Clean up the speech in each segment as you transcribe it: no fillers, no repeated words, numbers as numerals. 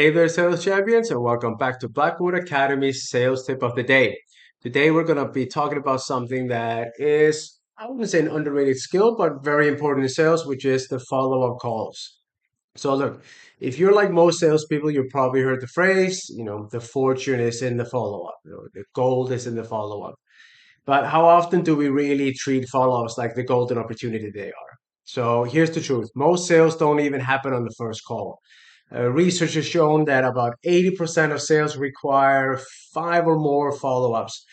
Hey there, sales champions, and welcome back to Blackwood Academy's sales tip of the day. Today, we're going to be talking about something that is, I wouldn't say an underrated skill, but very important in sales, which is the follow-up calls. So, look, if you're like most salespeople, you've probably heard the phrase, the fortune is in the follow-up, the gold is in the follow-up. But how often do we really treat follow-ups like the golden opportunity they are? So, here's the truth most sales don't even happen on the first call. Research has shown that about 80% of sales require five or more follow ups,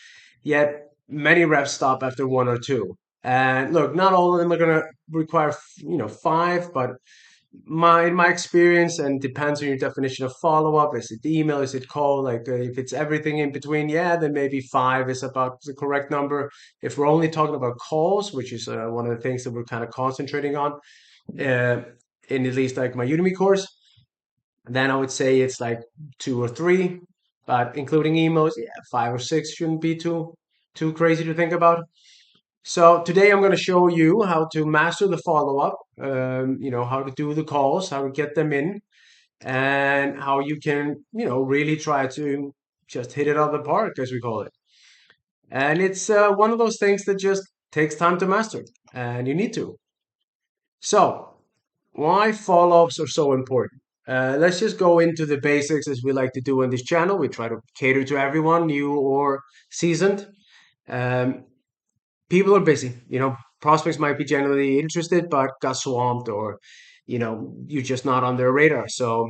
yet many reps stop after one or two. And look, not all of them are going to require, five, but in my experience, and depends on your definition of follow up. Is it email? Is it call? If it's everything in between, yeah, then maybe five is about the correct number. If we're only talking about calls, which is one of the things that we're kind of concentrating on, uh, in at least like my Udemy course, then I would say it's like two or three, but including emails, yeah, five or six shouldn't be too crazy to think about. So today I'm going to show you how to master the follow-up, how to do the calls, how to get them in, and how you can, really try to just hit it out of the park, as we call it. And it's one of those things that just takes time to master, and you need to. So, why follow-ups are so important? Let's just go into the basics as we like to do on this channel. We try to cater to everyone, new or seasoned. Um, People are busy. Prospects might be generally interested, but got swamped, or you're just not on their radar. So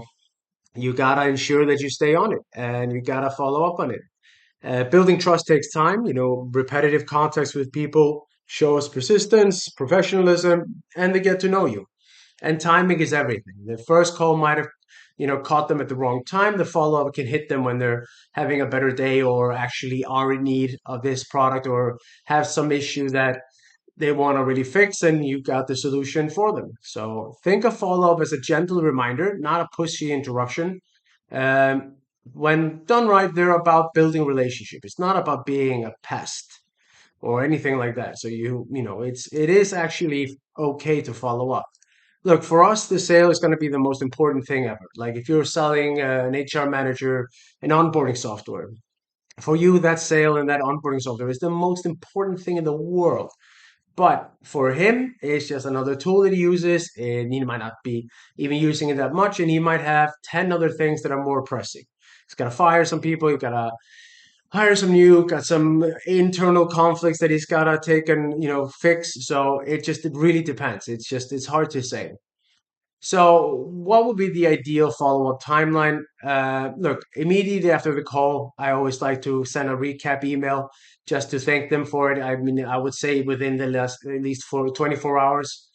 you gotta ensure that you stay on it, and you gotta follow up on it. Building trust takes time. Repetitive contacts with people shows persistence, professionalism, and they get to know you. And timing is everything. The first call might have, caught them at the wrong time. The follow-up can hit them when they're having a better day or actually are in need of this product or have some issue that they want to really fix, and you got the solution for them. So think of follow-up as a gentle reminder, not a pushy interruption. When done right, they're about building relationship. It's not about being a pest or anything like that. So it is actually okay to follow up. Look, for us, the sale is going to be the most important thing ever. Like if you're selling an HR manager an onboarding software, for you, that sale and that onboarding software is the most important thing in the world. But for him, it's just another tool that he uses, and he might not be even using it that much, and he might have 10 other things that are more pressing. He's got to fire some people, he's got to hire some new, got some internal conflicts that he's got to take and, fix. So it really depends. It's hard to say. So, what would be the ideal follow-up timeline? Look, immediately after the call, I always like to send a recap email just to thank them for it. I mean, I would say within the last at least for 24 hours.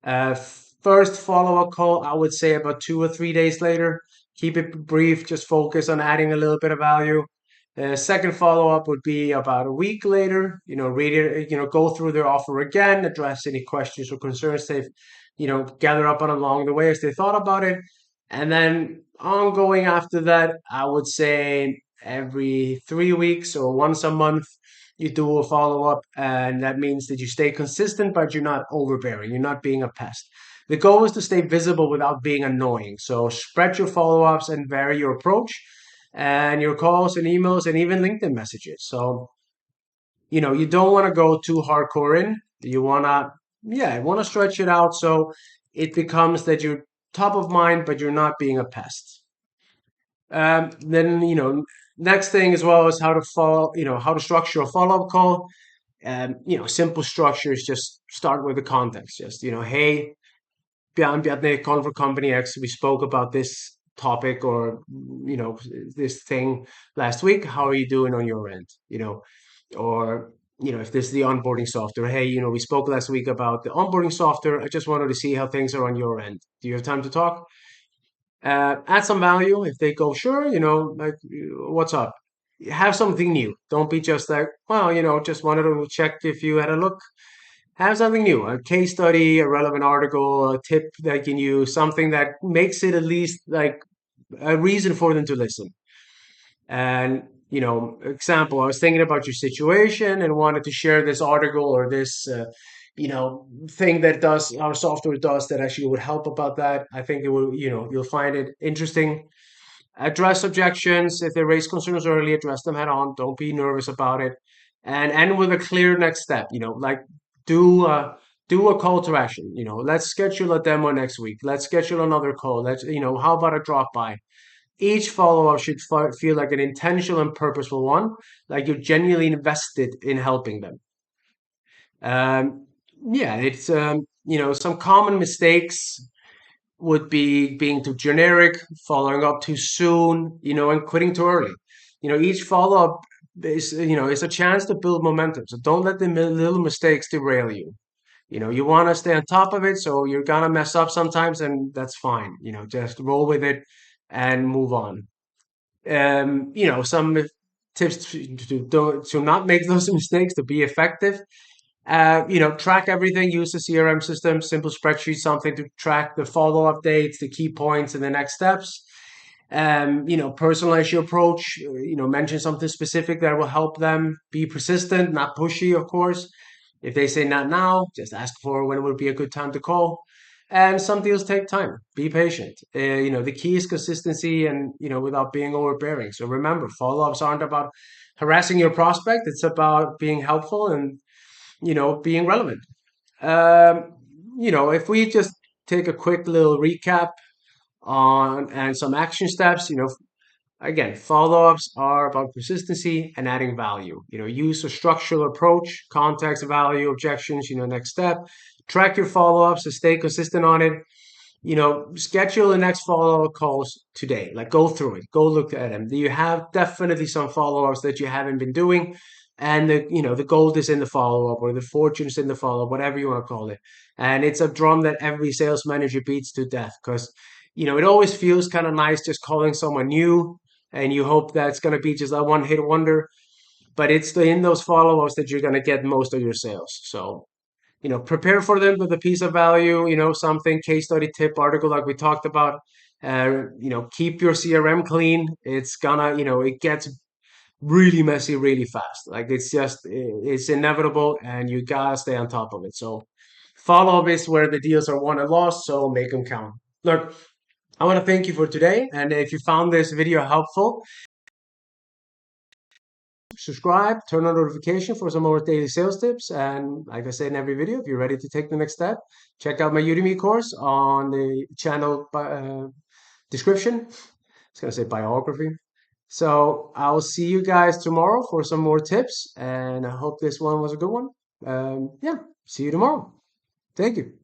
Uh, First follow-up call, I would say about 2 or 3 days later. Keep it brief, just focus on adding a little bit of value. Second follow-up would be about a week later. Read it, go through their offer again, address any questions or concerns they've gather up on along the way as they thought about it. And then ongoing after that, I would say every 3 weeks or once a month, you do a follow up. And that means that you stay consistent, but you're not overbearing. You're not being a pest. The goal is to stay visible without being annoying. So spread your follow ups and vary your approach and your calls and emails and even LinkedIn messages. So you don't want to go too hardcore in. You want to, yeah, want to stretch it out so it becomes that you're top of mind, but you're not being a pest. Then, next thing as well is how to follow, how to structure a follow-up call. Simple structure is just start with the context. Just, hey, Bjarne, calling for company X. We spoke about this topic or, this thing last week. How are you doing on your end? Or if this is the onboarding software, hey, we spoke last week about the onboarding software. I just wanted to see how things are on your end. Do you have time to talk? Add some value. If they go, sure, like, what's up? Have something new. Don't be just like, well, just wanted to check if you had a look. Have something new, a case study, a relevant article, a tip that you can use, something that makes it at least like a reason for them to listen. And, example, I was thinking about your situation and wanted to share this article or this, thing that does our software does that actually would help about that. I think it will, you'll find it interesting. Address objections. If they raise concerns early, address them head on. Don't be nervous about it. And end with a clear next step. Like do a do a call to action. Let's schedule a demo next week. Let's schedule another call. How about a drop by? Each follow-up should feel like an intentional and purposeful one, like you're genuinely invested in helping them. Um, yeah, it's some common mistakes would be being too generic, following up too soon, and quitting too early. Each follow-up is a chance to build momentum. So don't let the little mistakes derail you. You want to stay on top of it, so you're gonna mess up sometimes, and that's fine. Just roll with it and move on. Some tips to not make those mistakes, to be effective. Track everything. Use the CRM system, simple spreadsheet, something to track the follow-up dates, the key points, and the next steps. Personalize your approach. Mention something specific that will help them. Be persistent, not pushy, of course. If they say not now, just ask for when would be a good time to call. And some deals take time. Be patient. The key is consistency and, without being overbearing. So remember, follow-ups aren't about harassing your prospect. It's about being helpful and, being relevant. Um, if we just take a quick little recap on and some action steps, again, follow-ups are about consistency and adding value. Use a structural approach, context, value, objections, next step. Track your follow-ups and stay consistent on it. Schedule the next follow-up calls today. Like go through it, go look at them. You have definitely some follow-ups that you haven't been doing, and the gold is in the follow-up or the fortune is in the follow-up, whatever you want to call it. And it's a drum that every sales manager beats to death because it always feels kind of nice just calling someone new, and you hope that's going to be just a one-hit wonder. But it's in those follow-ups that you're going to get most of your sales. So prepare for them with a piece of value, something, case study, tip, article like we talked about. Keep your CRM clean. It's gonna, it gets really messy really fast. Like it's inevitable and you gotta stay on top of it. So follow up is where the deals are won and lost. So make them count. Look, I want to thank you for today. And if you found this video helpful, subscribe, turn on notification for some more daily sales tips. And like I said in every video, if you're ready to take the next step, check out my Udemy course on the channel description. I was going to say biography. So I'll see you guys tomorrow for some more tips. And I hope this one was a good one. Yeah, see you tomorrow. Thank you.